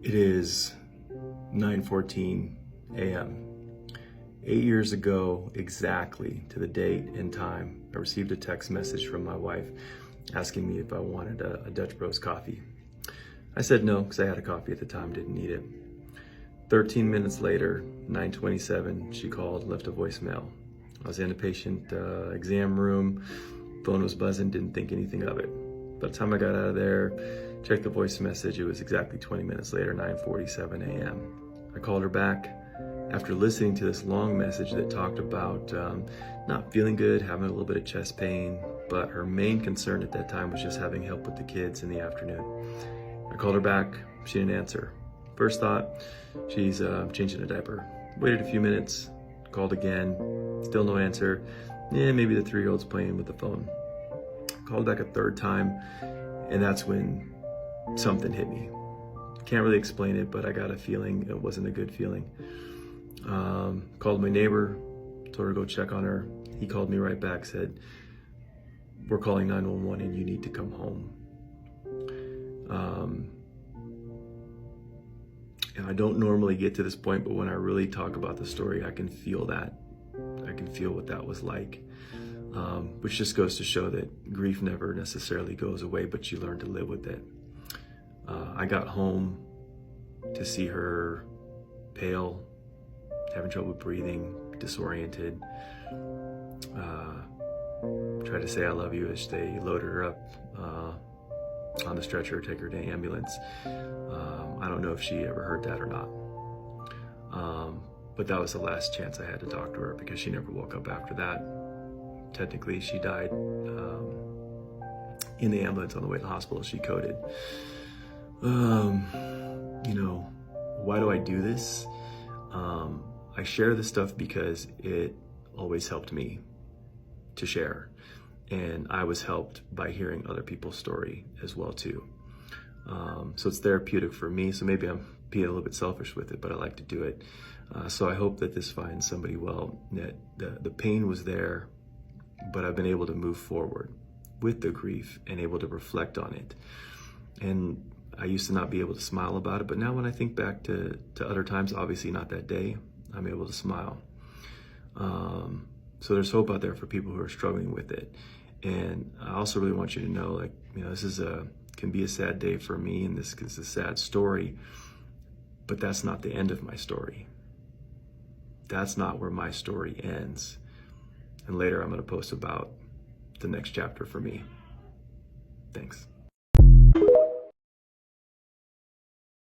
It is 9:14 a.m. 8 years ago, exactly to the date and time, I received a text message from my wife asking me if I wanted a Dutch Bros coffee. I said no, because I had a coffee at the time, didn't need it. 13 minutes later, 9:27, she called, left a voicemail. I was in a patient exam room, phone was buzzing, didn't think anything of it. By the time I got out of there, checked the voice message, it was exactly 20 minutes later, 9:47 a.m. I called her back after listening to this long message that talked about not feeling good, having a little bit of chest pain, but her main concern at that time was just having help with the kids in the afternoon. I called her back, she didn't answer. First thought, she's changing a diaper. Waited a few minutes, called again, still no answer. Yeah, maybe the 3-year-old's playing with the phone. Called back a third time, and that's when something hit me. Can't really explain it, but I got a feeling. It wasn't a good feeling. Called my neighbor, told her to go check on her. He called me right back, said, "We're calling 911 and you need to come home." And I don't normally get to this point, but when I really talk about the story, I can feel that. I can feel what that was like. Which just goes to show that grief never necessarily goes away, but you learn to live with it. I got home to see her pale, having trouble breathing, disoriented. Tried to say I love you as they loaded her up on the stretcher, take her to the ambulance. I don't know if she ever heard that or not. But that was the last chance I had to talk to her because she never woke up after that. Technically, she died in the ambulance on the way to the hospital. She coded. Why do I do this? I share this stuff because it always helped me to share. And I was helped by hearing other people's story as well too. So it's therapeutic for me. So maybe I'm being a little bit selfish with it, but I like to do it. So I hope that this finds somebody well. That the pain was there, but I've been able to move forward with the grief and able to reflect on it. And I used to not be able to smile about it, but now when I think back to other times, obviously not that day, I'm able to smile. So there's hope out there for people who are struggling with it. And I also really want you to know, this can be a sad day for me, and this is a sad story, but that's not the end of my story. That's not where my story ends. And later I'm going to post about the next chapter for me. Thanks.